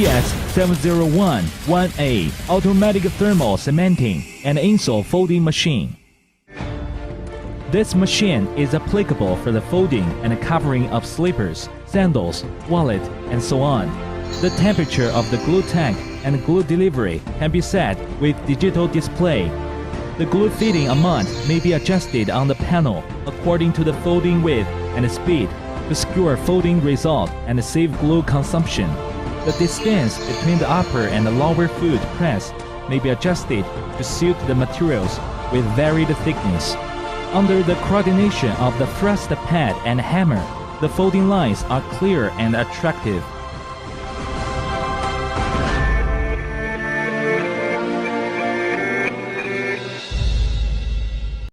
DS-701-1A automatic thermal cementing and insole folding machine. This machine is applicable for the folding and covering of slippers, sandals, wallet, and so on. The temperature of the glue tank and glue delivery can be set with digital display. The glue feeding amount may be adjusted on the panel according to the folding width and speed to secure folding result and save glue consumption. The distance between the upper and the lower foot press may be adjusted to suit the materials with varied thickness. Under the coordination of the thrust pad and hammer, the folding lines are clear and attractive.